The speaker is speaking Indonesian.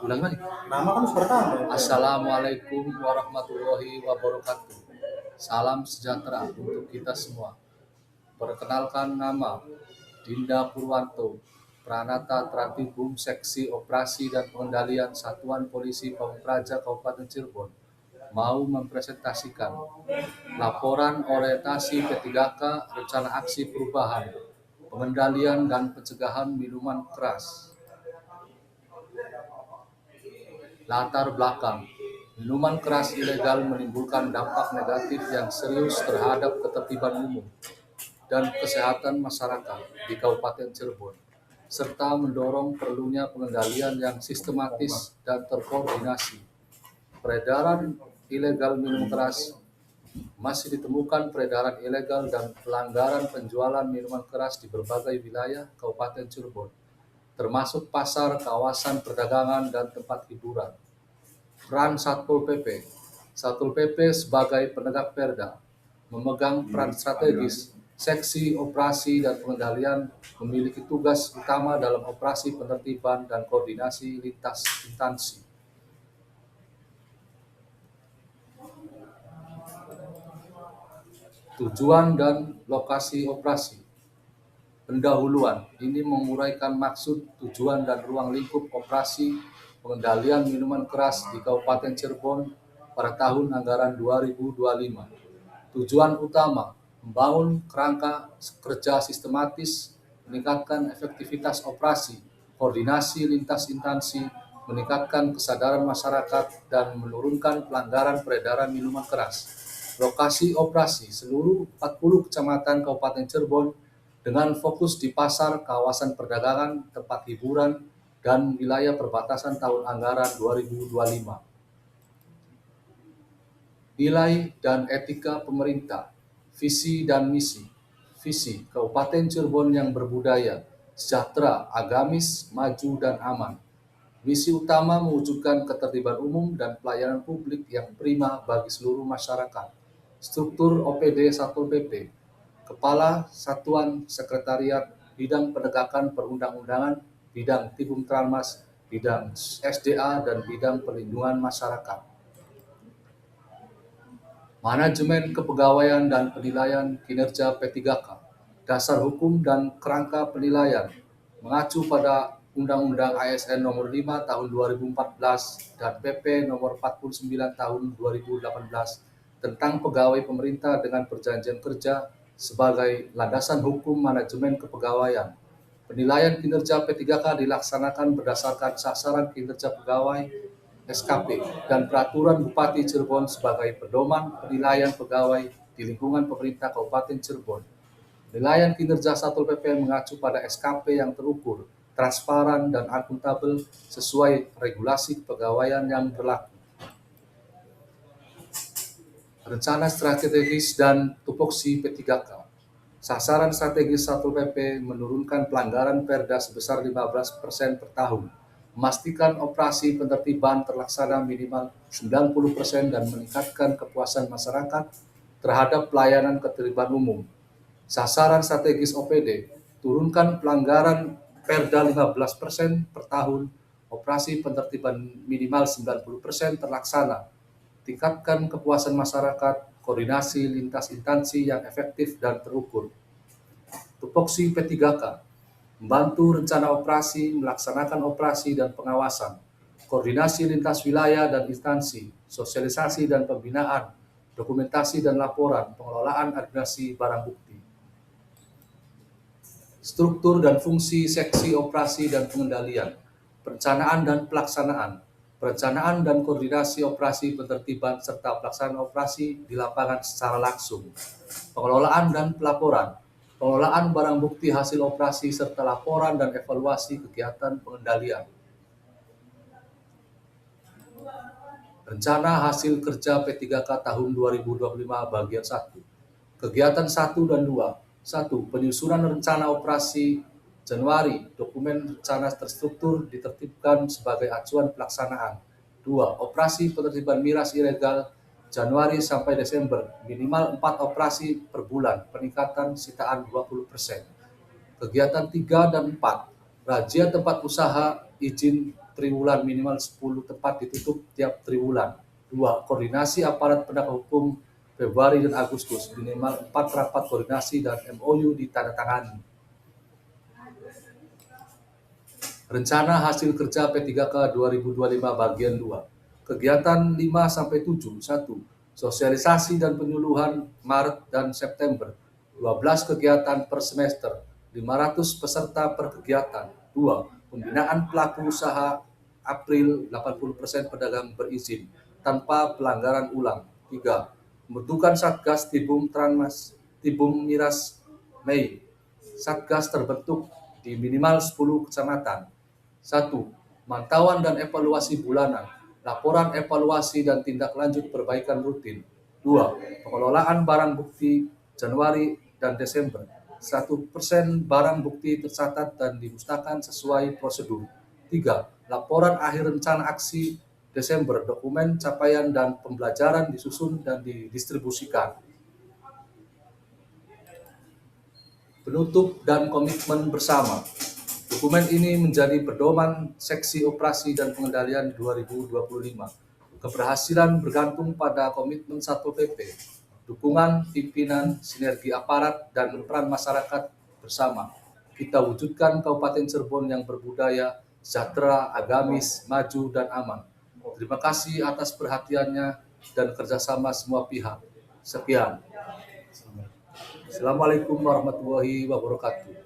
Ulang lagi. Nama kan harus pertama. Assalamualaikum warahmatullahi wabarakatuh. Salam sejahtera untuk kita semua. Perkenalkan nama Dinda Purwanto, Pranata Trantibum Seksi Operasi dan Pengendalian Satuan Polisi Pamung Praja Kabupaten Cirebon, mau mempresentasikan laporan orientasi P3K Rencana Aksi Perubahan, Pengendalian dan Pencegahan Minuman Keras. Latar belakang, minuman keras ilegal menimbulkan dampak negatif yang serius terhadap ketertiban umum dan kesehatan masyarakat di Kabupaten Cirebon, serta mendorong perlunya pengendalian yang sistematis dan terkoordinasi. Peredaran ilegal minum keras, masih ditemukan peredaran ilegal dan pelanggaran penjualan minuman keras di berbagai wilayah Kabupaten Cirebon, termasuk pasar, kawasan perdagangan, dan tempat hiburan. Peran Satpol PP. Satpol PP sebagai penegak perda memegang peran strategis. Seksi Operasi dan Pengendalian memiliki tugas utama dalam operasi penertiban dan koordinasi lintas instansi. Tujuan dan lokasi operasi. Pendahuluan ini menguraikan maksud, tujuan, dan ruang lingkup operasi pengendalian minuman keras di Kabupaten Cirebon pada tahun anggaran 2025. Tujuan utama, membangun kerangka kerja sistematis, meningkatkan efektivitas operasi, koordinasi lintas instansi, meningkatkan kesadaran masyarakat, dan menurunkan pelanggaran peredaran minuman keras. Lokasi operasi seluruh 40 kecamatan Kabupaten Cirebon dengan fokus di pasar, kawasan perdagangan, tempat hiburan, dan wilayah perbatasan tahun anggaran 2025. Nilai dan etika pemerintah, visi dan misi. Visi, Kabupaten Cirebon yang berbudaya, sejahtera, agamis, maju, dan aman. Misi utama mewujudkan ketertiban umum dan pelayanan publik yang prima bagi seluruh masyarakat. Struktur OPD Satpol PP, Kepala Satuan Sekretariat, Bidang Penegakan Perundang-undangan, Bidang Tibum Tranmas, Bidang SDA, dan Bidang Perlindungan Masyarakat. Manajemen Kepegawaian dan Penilaian Kinerja P3K, Dasar Hukum dan Kerangka Penilaian, mengacu pada Undang-Undang ASN Nomor 5 Tahun 2014 dan PP Nomor 49 Tahun 2018 tentang pegawai pemerintah dengan perjanjian kerja sebagai landasan hukum manajemen kepegawaian. Penilaian kinerja P3K dilaksanakan berdasarkan sasaran kinerja pegawai SKP dan Peraturan Bupati Cirebon sebagai pedoman penilaian pegawai di lingkungan pemerintah Kabupaten Cirebon. Penilaian kinerja Satpol PP mengacu pada SKP yang terukur, transparan, dan akuntabel sesuai regulasi kepegawaian yang berlaku. Rencana strategis dan tupoksi P3K. Sasaran strategis Satpol PP menurunkan pelanggaran perda sebesar 15% per tahun, memastikan operasi penertiban terlaksana minimal 90% dan meningkatkan kepuasan masyarakat terhadap pelayanan ketertiban umum. Sasaran strategis OPD, turunkan pelanggaran perda 15% per tahun, operasi penertiban minimal 90% terlaksana, tingkatkan kepuasan masyarakat, koordinasi lintas instansi yang efektif dan terukur. Tupoksi P3K, membantu rencana operasi, melaksanakan operasi dan pengawasan, koordinasi lintas wilayah dan instansi, sosialisasi dan pembinaan, dokumentasi dan laporan, pengelolaan administrasi barang bukti. Struktur dan fungsi seksi operasi dan pengendalian, perencanaan dan pelaksanaan, perencanaan dan koordinasi operasi penertiban serta pelaksanaan operasi di lapangan secara langsung, pengelolaan dan pelaporan, pengelolaan barang bukti hasil operasi serta laporan dan evaluasi kegiatan pengendalian. Rencana hasil kerja P3K tahun 2025 bagian 1. Kegiatan 1 dan 2. 1. Penyusunan rencana operasi Januari, dokumen rencana terstruktur ditertibkan sebagai acuan pelaksanaan. 2. Operasi penertiban miras ilegal Januari sampai Desember, minimal 4 operasi per bulan, peningkatan sitaan 20%. Kegiatan 3 dan 4. Razia tempat usaha, izin triwulan minimal 10 tempat ditutup tiap triwulan. 2. Koordinasi aparat penegak hukum Februari dan Agustus, minimal 4 rapat koordinasi dan MOU ditandatangani. Rencana hasil kerja P3K 2025 bagian 2. Kegiatan 5-7. 1. Sosialisasi dan penyuluhan Maret dan September. 12 kegiatan per semester. 500 peserta per kegiatan. 2. Pembinaan pelaku usaha April 80% pedagang berizin tanpa pelanggaran ulang. 3. Pembentukan Satgas Tibum Miras Mei. Satgas terbentuk di minimal 10 kecamatan. 1. Mantauan dan evaluasi bulanan, laporan evaluasi dan tindak lanjut perbaikan rutin. 2. Pengelolaan barang bukti Januari dan Desember. 100% barang bukti tercatat dan dimusnahkan sesuai prosedur. 3. Laporan akhir rencana aksi Desember, dokumen capaian dan pembelajaran disusun dan didistribusikan. Penutup dan komitmen bersama. Dokumen ini menjadi pedoman seksi operasi dan pengendalian 2025. Keberhasilan bergantung pada komitmen Satpol PP, dukungan pimpinan, sinergi aparat, dan peran masyarakat bersama. Kita wujudkan Kabupaten Cirebon yang berbudaya, sejahtera, agamis, maju, dan aman. Terima kasih atas perhatiannya dan kerjasama semua pihak. Sekian. Assalamualaikum warahmatullahi wabarakatuh.